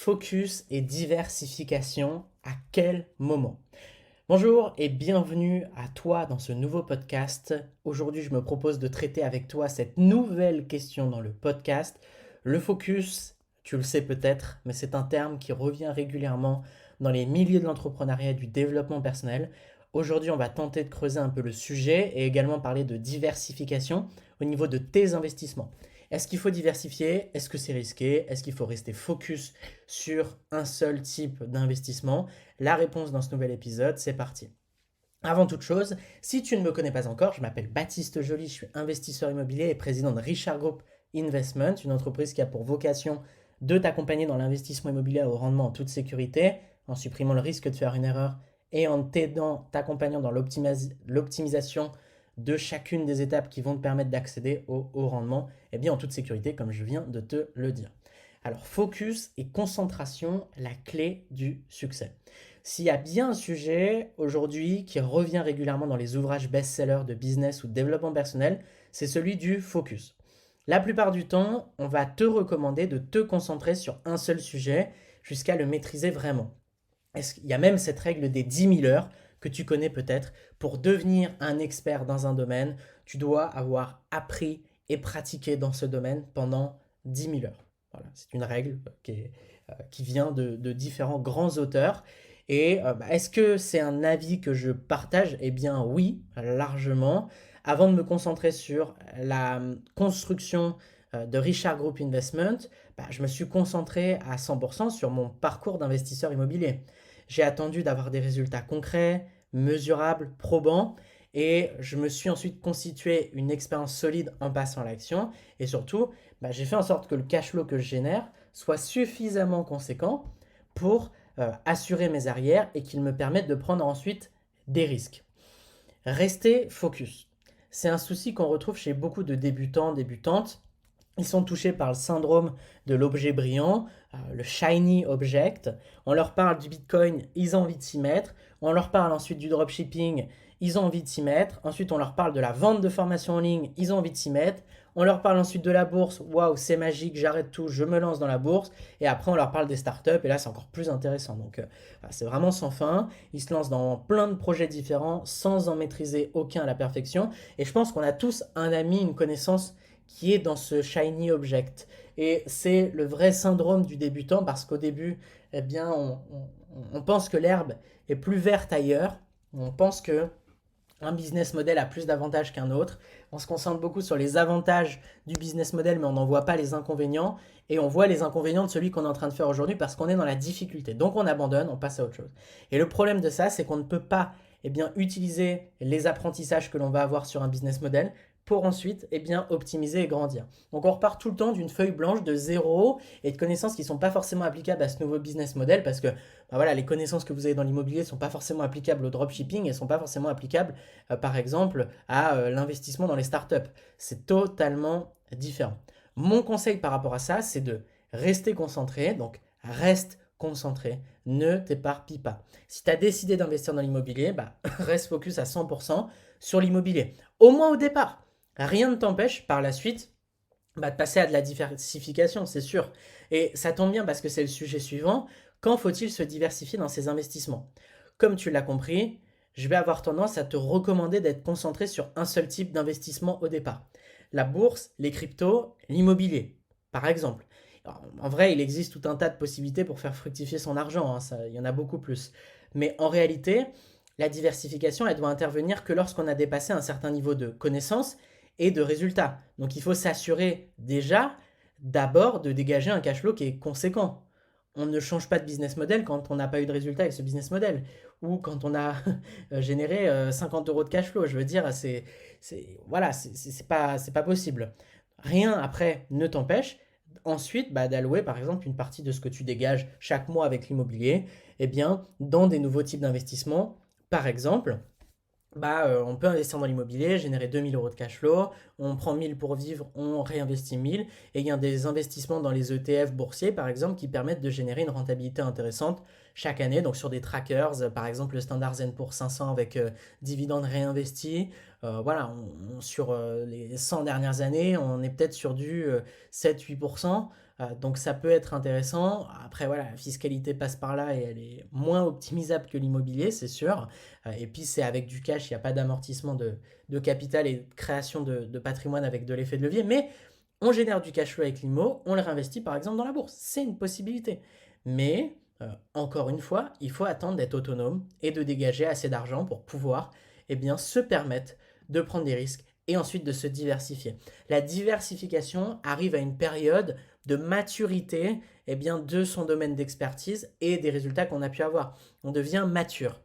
focus et diversification, à quel moment? Bonjour et bienvenue à toi dans ce nouveau podcast. Aujourd'hui, je me propose de traiter avec toi cette nouvelle question dans le podcast. Le focus, tu le sais peut-être, mais c'est un terme qui revient régulièrement dans les milieux de l'entrepreneuriat et du développement personnel. Aujourd'hui, on va tenter de creuser un peu le sujet et également parler de diversification au niveau de tes investissements. Est-ce qu'il faut diversifier? Est-ce que c'est risqué? Est-ce qu'il faut rester focus sur un seul type d'investissement? La réponse dans ce nouvel épisode, c'est parti. Avant toute chose, si tu ne me connais pas encore, je m'appelle Baptiste Joly, je suis investisseur immobilier et président de Richard Group Investment, une entreprise qui a pour vocation de t'accompagner dans l'investissement immobilier au rendement en toute sécurité, en supprimant le risque de faire une erreur et en t'accompagnant dans l'optimisation de chacune des étapes qui vont te permettre d'accéder au haut rendement, et bien en toute sécurité, comme je viens de te le dire. Alors, focus et concentration, la clé du succès. S'il y a bien un sujet aujourd'hui qui revient régulièrement dans les ouvrages best-sellers de business ou de développement personnel, c'est celui du focus. La plupart du temps, on va te recommander de te concentrer sur un seul sujet jusqu'à le maîtriser vraiment. Il y a même cette règle des 10 000 heures que tu connais peut-être. Pour devenir un expert dans un domaine, tu dois avoir appris et pratiqué dans ce domaine pendant 10 000 heures. Voilà, c'est une règle qui vient de différents grands auteurs. Et est-ce que c'est un avis que je partage? Eh bien oui, largement. Avant de me concentrer sur la construction de Richard Group Investment, je me suis concentré à 100% sur mon parcours d'investisseur immobilier. J'ai attendu d'avoir des résultats concrets, mesurables, probants, et je me suis ensuite constitué une expérience solide en passant à l'action. Et surtout, j'ai fait en sorte que le cash flow que je génère soit suffisamment conséquent pour assurer mes arrières et qu'il me permette de prendre ensuite des risques. Rester focus. C'est un souci qu'on retrouve chez beaucoup de débutants, débutantes. Ils sont touchés par le syndrome de l'objet brillant, le shiny object. On leur parle du Bitcoin, ils ont envie de s'y mettre. On leur parle ensuite du dropshipping, ils ont envie de s'y mettre. Ensuite, on leur parle de la vente de formation en ligne, ils ont envie de s'y mettre. On leur parle ensuite de la bourse, waouh, c'est magique, j'arrête tout, je me lance dans la bourse. Et après, on leur parle des startups, et là, c'est encore plus intéressant. Donc, c'est vraiment sans fin. Ils se lancent dans plein de projets différents sans en maîtriser aucun à la perfection. Et je pense qu'on a tous un ami, une connaissance qui est dans ce shiny object. Et c'est le vrai syndrome du débutant parce qu'au début, eh bien, on pense que l'herbe est plus verte ailleurs. On pense que un business model a plus d'avantages qu'un autre. On se concentre beaucoup sur les avantages du business model, mais on n'en voit pas les inconvénients. Et on voit les inconvénients de celui qu'on est en train de faire aujourd'hui parce qu'on est dans la difficulté. Donc on abandonne, on passe à autre chose. Et le problème de ça, c'est qu'on ne peut pas utiliser les apprentissages que l'on va avoir sur un business model pour ensuite optimiser et grandir. Donc on repart tout le temps d'une feuille blanche de zéro et de connaissances qui ne sont pas forcément applicables à ce nouveau business model parce que voilà, les connaissances que vous avez dans l'immobilier ne sont pas forcément applicables au dropshipping et ne sont pas forcément applicables par exemple à l'investissement dans les startups. C'est totalement différent. Mon conseil par rapport à ça, c'est de rester concentré, donc reste concentré, ne t'éparpille pas. Si tu as décidé d'investir dans l'immobilier, reste focus à 100% sur l'immobilier. Au moins au départ. Rien ne t'empêche par la suite de passer à de la diversification, c'est sûr. Et ça tombe bien parce que c'est le sujet suivant. Quand faut-il se diversifier dans ses investissements? Comme tu l'as compris, je vais avoir tendance à te recommander d'être concentré sur un seul type d'investissement au départ. La bourse, les cryptos, l'immobilier, par exemple. Alors, en vrai, il existe tout un tas de possibilités pour faire fructifier son argent, hein, il y en a beaucoup plus. Mais en réalité, la diversification, elle doit intervenir que lorsqu'on a dépassé un certain niveau de connaissance et de résultats. Donc il faut s'assurer déjà d'abord de dégager un cash flow qui est conséquent. On ne change pas de business model quand on n'a pas eu de résultat avec ce business model ou quand on a généré 50 euros de cash flow. Je veux dire, voilà, c'est pas possible. Rien après ne t'empêche ensuite d'allouer par exemple une partie de ce que tu dégages chaque mois avec l'immobilier dans des nouveaux types d'investissements. Par exemple, on peut investir dans l'immobilier, générer 2 000 euros de cash flow, on prend 1 000 pour vivre, on réinvestit 1 000, et il y a des investissements dans les ETF boursiers, par exemple, qui permettent de générer une rentabilité intéressante chaque année, donc sur des trackers, par exemple le Standard Poor's 500 avec dividendes réinvestis. Voilà, sur les 100 dernières années, on est peut-être sur du 7-8%. Donc ça peut être intéressant. Après voilà, la fiscalité passe par là et elle est moins optimisable que l'immobilier, c'est sûr. Et puis c'est avec du cash, il n'y a pas d'amortissement de capital et de création de patrimoine avec de l'effet de levier. Mais on génère du cash flow avec l'IMO, on le réinvestit par exemple dans la bourse. C'est une possibilité. Mais encore une fois, il faut attendre d'être autonome et de dégager assez d'argent pour pouvoir se permettre de prendre des risques et ensuite de se diversifier. La diversification arrive à une période de maturité de son domaine d'expertise et des résultats qu'on a pu avoir. On devient mature.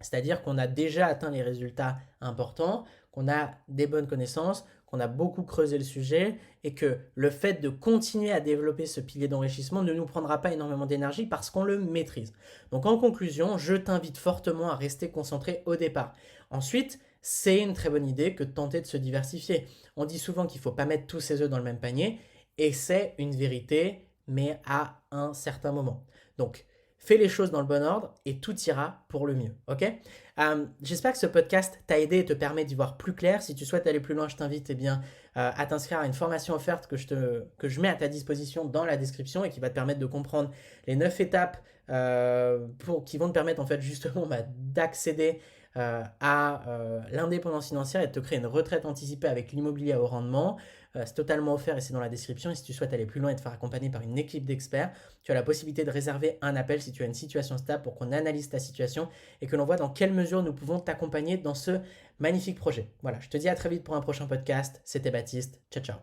C'est-à-dire qu'on a déjà atteint les résultats importants, qu'on a des bonnes connaissances, qu'on a beaucoup creusé le sujet et que le fait de continuer à développer ce pilier d'enrichissement ne nous prendra pas énormément d'énergie parce qu'on le maîtrise. Donc en conclusion, je t'invite fortement à rester concentré au départ. Ensuite, c'est une très bonne idée que de tenter de se diversifier. On dit souvent qu'il ne faut pas mettre tous ses œufs dans le même panier et c'est une vérité, mais à un certain moment. Donc, fais les choses dans le bon ordre et tout ira pour le mieux. Ok. J'espère que ce podcast t'a aidé et te permet d'y voir plus clair. Si tu souhaites aller plus loin, je t'invite à t'inscrire à une formation offerte que je mets à ta disposition dans la description et qui va te permettre de comprendre les 9 étapes qui vont te permettre en fait justement d'accéder à l'indépendance financière et de te créer une retraite anticipée avec l'immobilier à haut rendement. C'est totalement offert et c'est dans la description. Et si tu souhaites aller plus loin et te faire accompagner par une équipe d'experts, tu as la possibilité de réserver un appel si tu as une situation stable pour qu'on analyse ta situation et que l'on voit dans quelle mesure nous pouvons t'accompagner dans ce magnifique projet. Voilà, je te dis à très vite pour un prochain podcast. C'était Baptiste. Ciao, ciao.